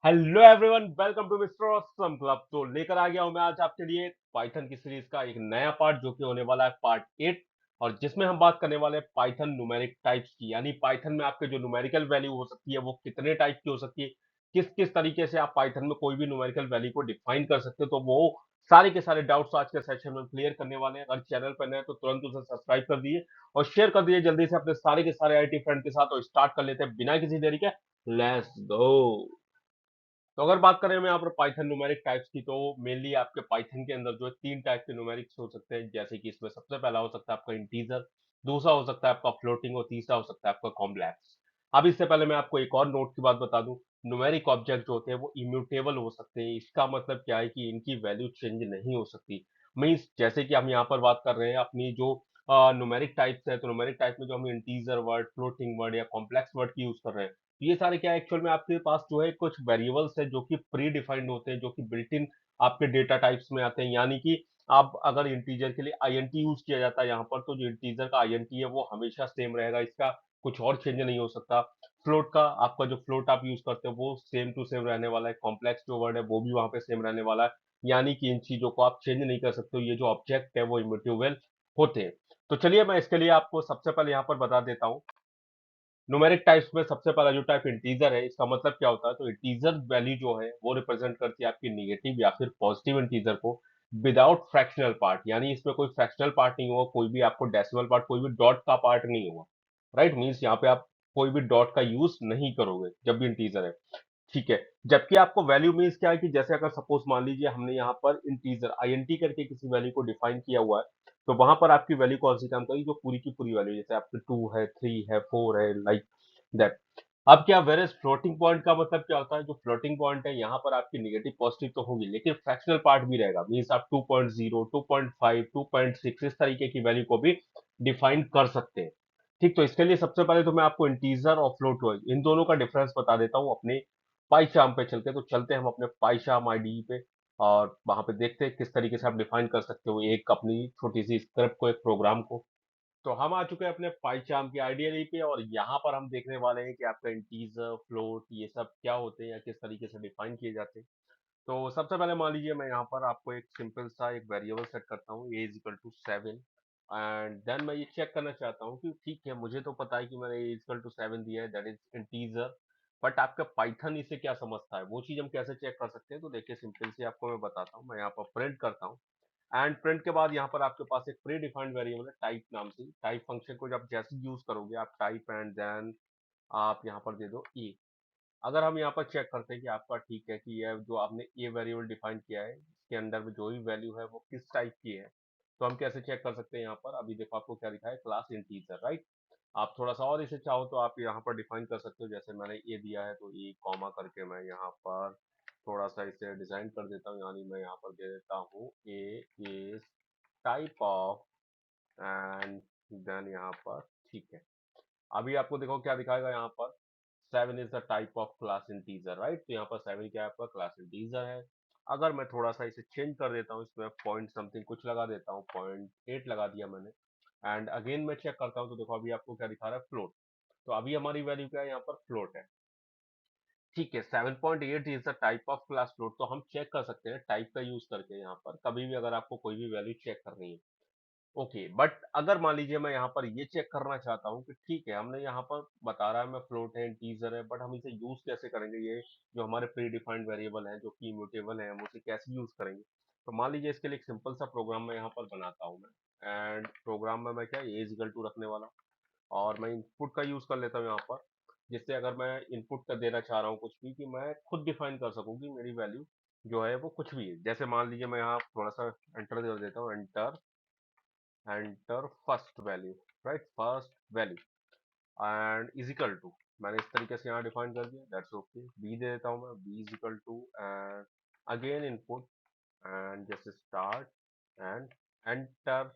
Hello everyone, welcome to mister awesome club. तो लेकर आ गया हूं मैं आज आपके लिए पाइथन की सीरीज का एक नया पार्ट जो कि होने वाला है पार्ट 8। और जिसमें हम बात करने वाले हैं पाइथन न्यूमेरिक टाइप्स की, यानी पाइथन में आपके जो न्यूमेरिकल वैल्यू हो सकती है वो कितने टाइप की हो सकती है, किस किस तरीके से आप पाइथन में कोई भी न्यूमेरिकल वैल्यू को डिफाइन कर सकते हो। तो वो सारे के सारे डाउट्स आज के सेशन में क्लियर करने वाले हैं। अगर चैनल पर नए हैं तो तुरंत उसे सब्सक्राइब कर दिए और शेयर कर दिए जल्दी से अपने सारे के सारे आईटी फ्रेंड के साथ। और स्टार्ट कर लेते हैं बिना किसी देरी के। Let's go. तो अगर बात करें हम यहाँ पर पाइथन न्यूमेरिक टाइप्स की, तो मेनली आपके पाइथन के अंदर जो है तीन टाइप के न्यूमेरिक्स हो सकते हैं। जैसे कि इसमें सबसे पहला हो सकता है आपका इंटीजर, दूसरा हो सकता है आपका फ्लोटिंग और तीसरा हो सकता है आपका कॉम्प्लेक्स। अब इससे पहले मैं आपको एक और नोट की बात बता दूं, न्यूमेरिक ऑब्जेक्ट जो होते हैं वो इम्यूटेबल हो सकते हैं। इसका मतलब क्या है कि इनकी वैल्यू चेंज नहीं हो सकती। मीन्स जैसे कि हम यहाँ पर बात कर रहे हैं अपनी जो न्यूमेरिक टाइप्स है, तो न्यूमेरिक टाइप में जो हम इंटीजर वर्ड, फ्लोटिंग वर्ड या कॉम्प्लेक्स वर्ड की यूज कर रहे हैं, तो ये सारे क्या एक्चुअल में आपके पास जो है कुछ वेरिएबल्स है जो कि प्री डिफाइंड होते हैं, जो कि बिल्ट इन आपके डेटा टाइप्स में आते हैं। यानी कि आप अगर इंटीजर के लिए आईएनटी यूज किया जाता है यहाँ पर, तो जो इंटीजर का आईएनटी है वो हमेशा सेम रहेगा, इसका कुछ और चेंज नहीं हो सकता। फ्लोट का आपका जो फ्लोट आप यूज करते हो वो सेम टू सेम रहने वाला है। कॉम्प्लेक्स जो वर्ड है वो भी वहां पे सेम रहने वाला है। यानी कि इन चीजों को आप चेंज नहीं कर सकते हो। ये जो ऑब्जेक्ट है वो इम्यूटेबल होते हैं। तो चलिए मैं इसके लिए आपको सबसे पहले यहाँ पर बता देता हूँ। न्यूमेरिक टाइप्स में सबसे पहला जो टाइप इंटीजर है, इसका मतलब क्या होता है, तो इंटीजर वैल्यू जो है वो रिप्रेजेंट करती है आपकी निगेटिव या फिर पॉजिटिव इंटीजर को विदाउट फ्रैक्शनल पार्ट। यानी इसमें कोई फ्रैक्शनल पार्ट नहीं होगा, कोई भी आपको डेसिमल पार्ट, कोई भी डॉट का पार्ट नहीं होगा। राइट, मीन्स यहाँ पे आप कोई भी डॉट का यूज नहीं करोगे जब भी इंटीजर है। ठीक है। जबकि आपको वैल्यू मीन्स क्या है कि जैसे अगर सपोज मान लीजिए हमने यहाँ पर इंटीजर आईएनटी करके किसी वैल्यू को डिफाइन किया हुआ है, तो वहां पर आपकी वैल्यू कौन सी काम करेगी, जो पूरी की पूरी वैल्यू, जैसे आपकी 2 है, 3 है, 4 है, लाइक दैट। अब क्या वेरेस फ्लोटिंग पॉइंट का मतलब क्या होता है, जो फ्लोटिंग पॉइंट है यहाँ पर आपकी निगेटिव पॉजिटिव तो होगी लेकिन फ्रैक्शनल पार्ट भी रहेगा। मीन्स आप 2.0, 2.5, 2.6 इस तरीके की वैल्यू को भी डिफाइन कर सकते हैं। ठीक, तो इसके लिए सबसे पहले तो मैं आपको इंटीजर और फ्लोट इन दोनों का डिफरेंस बता देता हूँ अपने पाईचार्म पे चलते। तो चलते हैं हम अपने पाईचार्म आईडीई पे और वहां पे देखते हैं किस तरीके से आप डिफाइन कर सकते हो एक अपनी छोटी सी स्क्रिप्ट को, एक प्रोग्राम को। तो हम आ चुके हैं अपने पाईचार्म की आईडीई पे और यहाँ पर हम देखने वाले हैं कि आपका इंटीजर, फ्लोट ये सब क्या होते हैं या किस तरीके से डिफाइन किए जाते हैं। तो सबसे पहले मान लीजिए मैं यहाँ पर आपको एक सिंपल सा एक वेरिएबल सेट करता हूँ, a is equal to 7। And then मैं ये चेक करना चाहता हूँ कि ठीक है, मुझे तो पता है कि मैंने a इक्वल टू 7 दिया है, दैट इज इंटीजर। बट आपका पाइथन इसे क्या समझता है, वो चीज हम कैसे चेक कर सकते हैं। तो देखिए सिंपल सी आपको मैं बताता हूँ। मैं यहाँ पर प्रिंट करता हूँ एंड प्रिंट के बाद यहाँ पर आपके पास एक प्री डिफाइंड वेरिएबल है टाइप नाम से। टाइप फंक्शन को जब जैसे यूज करोगे आप, टाइप एंड देन आप यहाँ पर दे दो e। अगर हम यहाँ पर चेक करते हैं कि आपका ठीक है कि यह जो आपने ये वेरिएबल डिफाइन किया है इसके अंदर में जो भी वैल्यू है वो किस टाइप की है, तो हम कैसे चेक कर सकते हैं। यहाँ पर अभी देखो आपको क्या लिखा है, क्लास इंटीजर, राइट। आप थोड़ा सा और इसे चाहो तो आप यहाँ पर डिफाइन कर सकते हो। जैसे मैंने ए दिया है तो ए कॉमा करके मैं यहाँ पर थोड़ा सा इसे डिजाइन कर देता हूँ। यानी मैं यहाँ पर दे देता हूँ A is type of and then यहाँ पर ठीक है। अभी आपको देखो क्या दिखाएगा यहाँ पर, 7 is the type of class integer, right. तो यहाँ पर 7 क्या है, आपका क्लास इंटीजर है। अगर मैं थोड़ा सा इसे चेंज कर देता हूँ, इसमें पॉइंट समथिंग कुछ लगा देता हूँ, 0.8 लगा दिया मैंने। एंड अगेन मैं चेक करता हूँ तो देखो अभी आपको क्या दिखा रहा है, फ्लोट। तो अभी हमारी वैल्यू क्या है, यहाँ पर फ्लोट है। ठीक है, 7.8 is the type of class float. तो हम चेक कर सकते हैं टाइप का यूज करके यहाँ पर, कभी भी अगर आपको कोई भी वैल्यू चेक करनी है। ओके, बट अगर मान लीजिए मैं यहाँ पर ये चेक करना चाहता हूँ कि ठीक है, हमने यहाँ पर बता रहा है मैं फ्लोट है, इंटीजर है, बट हम इसे यूज कैसे करेंगे, ये जो हमारे प्री डिफाइंड वेरिएबल है जो कि इम्यूटेबल है, हम उसे कैसे यूज करेंगे। तो मान लीजिए इसके लिए एक सिंपल सा प्रोग्राम मैं यहाँ पर बनाता हूँ मैं। एंड प्रोग्राम में मैं क्या ए इक्वल टू रखने वाला हूँ और मैं इनपुट का यूज कर लेता हूँ यहाँ पर, जिससे अगर मैं इनपुट का देना चाह रहा हूँ कुछ भी, कि मैं खुद डिफाइन कर सकूँ कि मेरी वैल्यू जो है वो कुछ भी है। जैसे मान लीजिए मैं यहाँ थोड़ा सा एंटर कर देता हूँ, enter first value, right, first value and is equal to, मैंने इस तरीके से यहाँ डिफाइन कर दिया, दैट्स ओके। बी दे देता हूँ मैं, B is equal to and again input and जैसे start and enter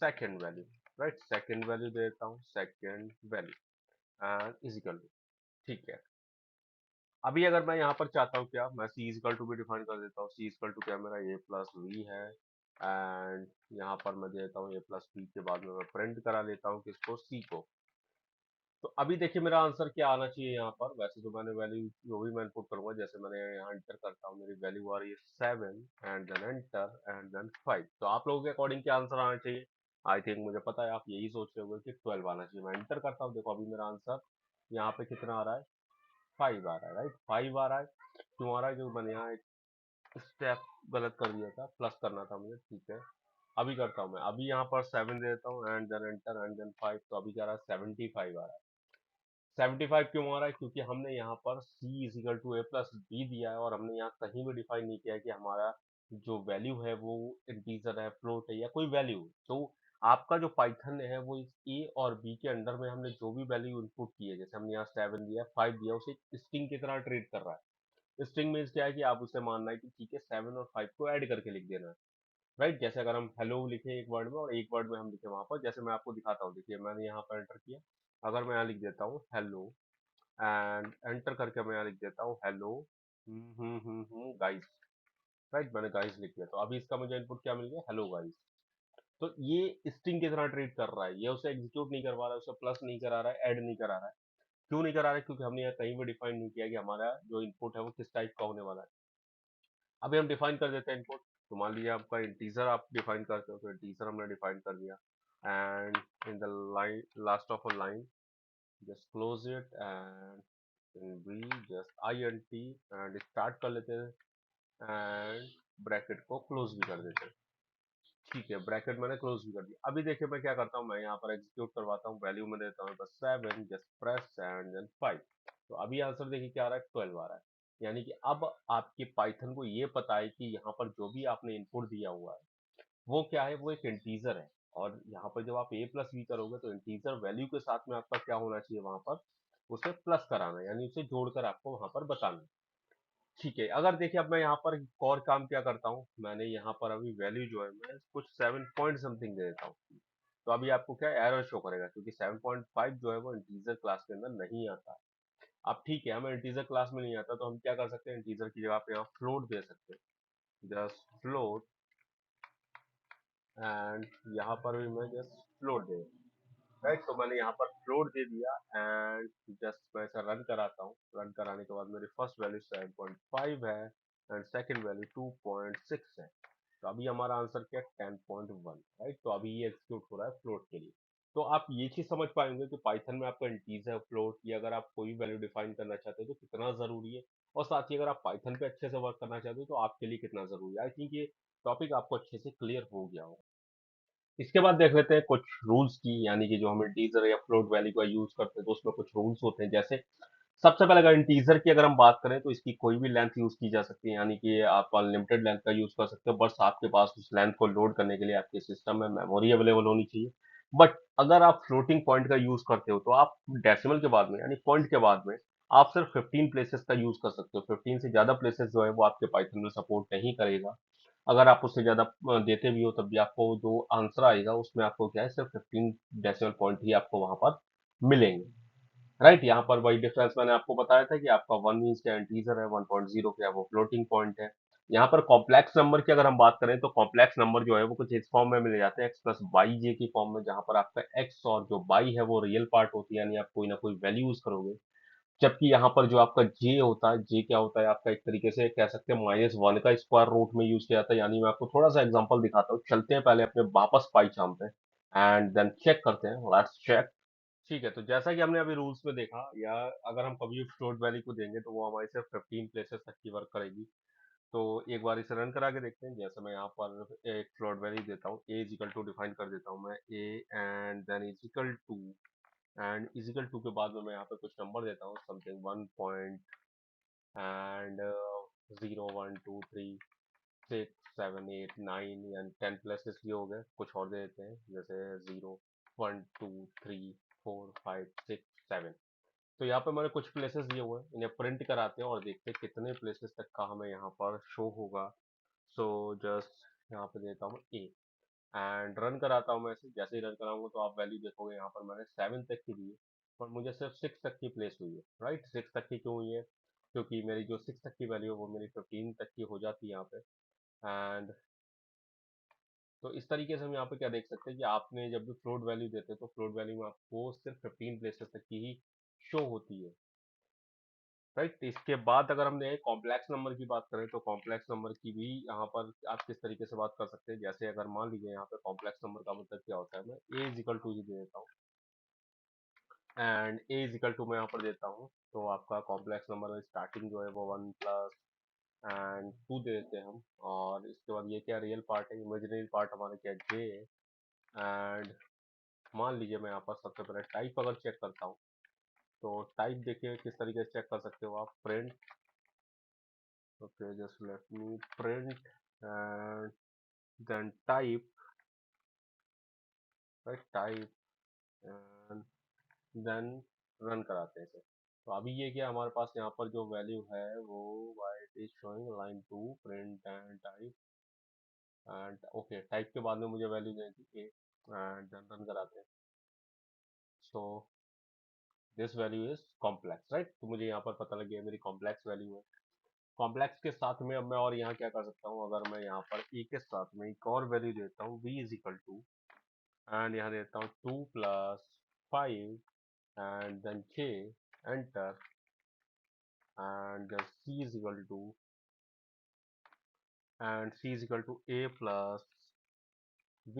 second value, right, second value दे देता हूँ, second value and is equal to. ठीक है। अभी अगर मैं यहाँ पर चाहता हूँ क्या, मैं सी इक्वल टू भी डिफाइन कर देता हूँ। सी इक्वल टू क्या, मेरा ए प्लस वी है। एंड यहाँ पर मैं देता हूँ ए प्लस बी के बाद में मैं प्रिंट करा लेता हूँ किसको, सी को। तो अभी देखिए मेरा आंसर क्या आना चाहिए यहाँ पर। वैसे तो मैंने वैल्यू जो भी मैं इनपुट करूंगा, जैसे मैंने यहाँ एंटर करता हूँ, मेरी वैल्यू आ रही है 7 and then enter and then 5। तो आप लोगों के अकॉर्डिंग क्या आंसर आना चाहिए? आई थिंक मुझे पता है आप यही सोच रहे होंगे कि 12 आना चाहिए। मैं एंटर करता हूँ, देखो अभी मेरा आंसर यहाँ पे कितना आ रहा है, 5 आ रहा है, राइट। 5 आ रहा है। क्यों आ रहा है? क्योंकि मैंने यहाँ एक स्टेप गलत कर दिया था, प्लस करना था मुझे, ठीक है। अभी करता हूँ मैं, अभी यहाँ पर 7 देता हूँ and then enter and then 5। तो अभी क्या आ रहा है, 75 आ रहा है। 75 क्यों आ रहा है? क्योंकि हमने यहाँ पर c is equal to A plus B दिया है, और हमने यहाँ कहीं भी डिफाइन नहीं किया है कि हमारा जो वैल्यू है वो इंटीजर है, फ्लोट है, या कोई वैल्यू। तो आपका जो पाइथन है वो इस ए और बी के अंडर में हमने जो भी वैल्यू इनपुट की है, जैसे हमने यहाँ 7 दिया, 5 दिया, उसे स्ट्रिंग की तरह ट्रीट कर रहा है। स्ट्रिंग मीन्स क्या है कि आप उसे मानना है कि ठीक है 7 और 5 को ऐड करके लिख देना है, राइट। जैसे अगर हम हेलो लिखे एक वर्ड में और एक वर्ड में हम लिखे वहां पर, जैसे मैं आपको दिखाता हूँ, देखिए मैंने यहाँ पर एंटर किया। अगर मैं यहाँ लिख देता हूँ हेलो एंड एंटर करके मैं यहाँ लिख देता हूँ हेलो गाइस, राइट। मैंने गाइस लिख दिया, तो अभी इसका मुझे इनपुट क्या मिल गया, हेलो गाइस। तो ये स्ट्रिंग की तरह ट्रीट कर रहा है, ये उसे एग्जीक्यूट नहीं करवा रहा है, उसे प्लस नहीं करा रहा है, ऐड नहीं करा रहा है। क्यों नहीं करा रहा है? क्योंकि हमने यहाँ कहीं भी डिफाइन नहीं किया कि हमारा जो इनपुट है वो किस टाइप का होने वाला है। अभी हम डिफाइन कर देते हैं इनपुट। तो मान लीजिए आपका इंटीजर आप डिफाइन करते हो, तो इंटीजर हमने डिफाइन कर दिया and in the line last of a line just close it and we just int and start कर लेते हैं एंड ब्रैकेट को क्लोज भी कर देते हैं। ठीक है, ब्रैकेट मैंने क्लोज भी कर दिया। अभी देखिए मैं क्या करता हूँ, मैं यहाँ पर एग्जीक्यूट करवाता हूँ, वैल्यू में देता हूँ बस 7, जस्ट प्रेस एंड देन 5। तो अभी आंसर देखिए क्या आ रहा है, 12 आ रहा है। यानी कि अब आपके पाइथन को ये पता है कि यहाँ पर जो भी आपने इनपुट दिया हुआ है वो क्या है, वो एक इंटीजर है। और यहाँ पर जब आप ए प्लस बी करोगे तो इंटीजर वैल्यू के साथ में आपका क्या होना चाहिए, वहां पर उसे प्लस कराना है, यानी उसे जोड़कर आपको वहां पर बताना है। ठीक है, अगर देखिए अब मैं यहाँ पर एक और काम क्या करता हूँ, मैंने यहाँ पर अभी वैल्यू जो है मैं कुछ 7 पॉइंट समथिंग दे देता हूँ। तो अभी आपको क्या एरर शो करेगा, क्योंकि 7.5 जो है वो इंटीजर क्लास के अंदर नहीं आता। अब ठीक है, हमें इंटीजर क्लास में नहीं आता, तो हम क्या कर सकते हैं, इंटीजर की जगह पे यहाँ फ्लोट दे सकते हैं, जस्ट फ्लोट। एंड यहाँ पर भी मैं जस्ट फ्लोट दे, राइट। तो मैंने यहाँ पर फ्लोट दे दिया एंड जस्ट मैं इसे रन कराता हूँ। रन कराने के बाद मेरी फर्स्ट वैल्यू 7.5 है एंड सेकंड वैल्यू 2.6 है। तो अभी हमारा आंसर क्या है, 10.1, राइट। तो अभी ये एग्जीक्यूट हो रहा है फ्लोट के लिए। तो आप ये चीज समझ पाएंगे कि पाइथन में आपका इंटीजर, फ्लोट, या अगर आप कोई वैल्यू डिफाइन करना चाहते हो तो कितना जरूरी है। और साथ ही अगर आप पाइथन पे अच्छे से वर्क करना चाहते हो तो आपके लिए कितना जरूरी है। आई थिंक ये टॉपिक आपको अच्छे से क्लियर हो गया होगा। इसके बाद देख लेते हैं कुछ रूल्स की, यानी कि जो हम इंटीजर या फ्लोट वैल्यू का यूज करते हैं तो उसमें कुछ रूल्स होते हैं। जैसे सबसे पहले अगर इंटीजर की अगर हम बात करें तो इसकी कोई भी लेंथ यूज की जा सकती है, यानी कि आप अनलिमिटेड लेंथ का यूज कर सकते हो, बस आपके पास उस लेंथ को लोड करने के लिए आपके सिस्टम में मेमोरी अवेलेबल होनी चाहिए। बट अगर आप फ्लोटिंग पॉइंट का यूज करते हो तो आप डेसिमल के बाद में, यानी पॉइंट के बाद में, आप सिर्फ 15 प्लेसेस का यूज कर सकते हो। 15 से ज्यादा प्लेसेस जो है वो आपके पाइथन में सपोर्ट नहीं करेगा। अगर आप उससे ज्यादा देते भी हो तब भी आपको जो आंसर आएगा उसमें आपको क्या है, सिर्फ 15 डेसिमल पॉइंट ही आपको वहां पर मिलेंगे, राइट। यहाँ पर वही डिफरेंस मैंने आपको बताया था कि आपका 1 मीन्स क्या इंटीजर है, 1.0 क्या है वो फ्लोटिंग पॉइंट है। यहाँ पर कॉम्प्लेक्स नंबर की अगर हम बात करें तो कॉम्प्लेक्स नंबर जो है वो कुछ इस फॉर्म में मिल जाते हैं, एक्स प्लस बाई जे की फॉर्म में, जहाँ पर आपका एक्स और जो बाई है वो रियल पार्ट होती है, यानी आप कोई ना कोई वैल्यू यूज करोगे। जबकि यहाँ पर जो आपका जे होता है, जे क्या होता है आपका, एक तरीके से कह सकते हैं -1 का स्क्वायर रूट में यूज किया जाता है। यानी मैं आपको थोड़ा सा एग्जांपल दिखाता हूँ, चलते हैं पहले अपने वापस पाई चार्म पे एंड देन चेक करते हैं, लेट्स चेक। ठीक है, तो जैसा कि हमने अभी रूल्स में देखा, या अगर हम कभी फ्लोट वैल्यू को देंगे तो वो हमारी सिर्फ 15 प्लेसेस तक की वर्क करेगी। तो एक बार इसे रन करा के देखते हैं। जैसे मैं यहाँ पर एक फ्लोट वैल्यू देता हूँ, ए इजिकल टू डिफाइन कर देता हूँ मैं, A and then is equal to, and is equal to के बाद में मैं यहाँ पे कुछ नंबर देता हूँ, something 1 point and 0, 1, 2, 3, 6, 7, 8, 9 and 10 places ये हो गए। कुछ और दे देते हैं, जैसे 0, 1, 2, 3, 4, 5, 6, 7। तो यहाँ पे मैंने कुछ प्लेसेस दिए हुए हैं, इन्हें प्रिंट कराते हैं और देखते हैं कितने प्लेसेस तक का हमें यहाँ पर शो होगा। सो जस्ट यहाँ पे देता हूँ ए एंड रन कराता हूँ मैं इसे। जैसे ही रन कराऊंगा तो आप वैल्यू देखोगे यहाँ पर मैंने 7 तक की दी है, पर मुझे सिर्फ 6 तक की प्लेस हुई है, राइट। 6 तक की क्यों हुई है? क्योंकि मेरी जो 6 तक की वैल्यू है वो मेरी 15 तक की हो जाती है यहाँ पे। एंड तो इस तरीके से हम यहाँ पे क्या देख सकते हैं कि आपने जब भी फ्लोट वैल्यू देते हैं तो फ्लोट वैल्यू में आपको सिर्फ 15 प्लेसेस तक की ही शो होती है, राइट। इसके बाद अगर हमने कॉम्प्लेक्स नंबर की बात करें तो कॉम्प्लेक्स नंबर की भी यहाँ पर आप किस तरीके से बात कर सकते हैं। जैसे अगर मान लीजिए यहाँ पे कॉम्प्लेक्स नंबर का मतलब क्या होता है, मैं ए इज इक्वल टू ही दे देता हूँ and A is equal to मैं यहाँ पर देता हूँ, तो आपका कॉम्प्लेक्स नंबर में स्टार्टिंग जो है वो 1 प्लस एंड 2 दे देते हैं हम। और इसके बाद ये क्या रियल पार्ट है, इमेजिनरी पार्ट हमारा क्या जे। एंड मान लीजिए मैं यहाँ पर सबसे पहले टाइप अगर चेक करता हूँ, तो टाइप देखिए किस तरीके से चेक कर सकते हो आप, print, okay just let me print and then type, right, type and then run कराते हैं इसे। तो अभी ये क्या हमारे पास यहाँ पर जो वैल्यू है वो white is showing line 2 print and type and okay, type के बाद में मुझे वैल्यू देगी ए एंड देन रन कराते हैं। So this value is complex, right. तो मुझे यहाँ पर पता लग गया मेरी कॉम्प्लेक्स वैल्यू है। कॉम्प्लेक्स के साथ में अब मैं और यहाँ क्या कर सकता हूँ, अगर मैं यहाँ पर ए के साथ में एक और वैल्यू देता हूँ v is equal to and यहाँ देता हूँ 2 + 5 and then k enter and c is equal to a plus b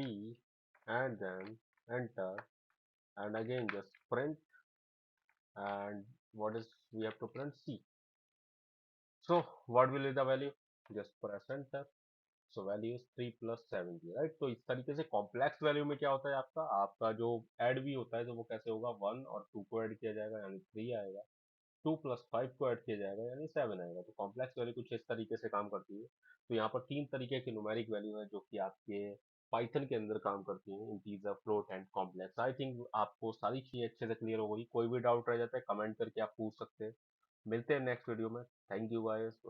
and then enter and again just print and what is we have to print c. So what will be the value, just press enter. So value is 3 + 70, right. तो इस तरीके से complex value में क्या होता है, आपका जो ऐड भी होता है तो वो कैसे होगा, 1 और 2 को ऐड किया जाएगा यानी 3 आएगा, 2 + 5 को ऐड किया जाएगा यानी 7 आएगा। तो कॉम्प्लेक्स वैल्यू कुछ इस तरीके से काम करती है। तो यहाँ पर 3 तरीके की न्यूमेरिक वैल्यू है जो कि आपके पाइथन के अंदर काम करती हैं, integer, float and complex. I think आपको सारी चीजें अच्छे से क्लियर हो गई। कोई भी डाउट रह जाता है कमेंट करके आप पूछ सकते हैं। मिलते हैं नेक्स्ट वीडियो में। Thank you guys,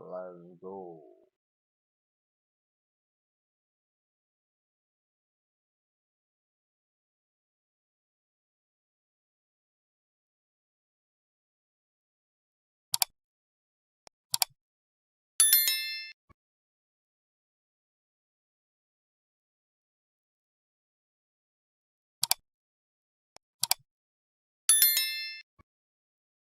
go.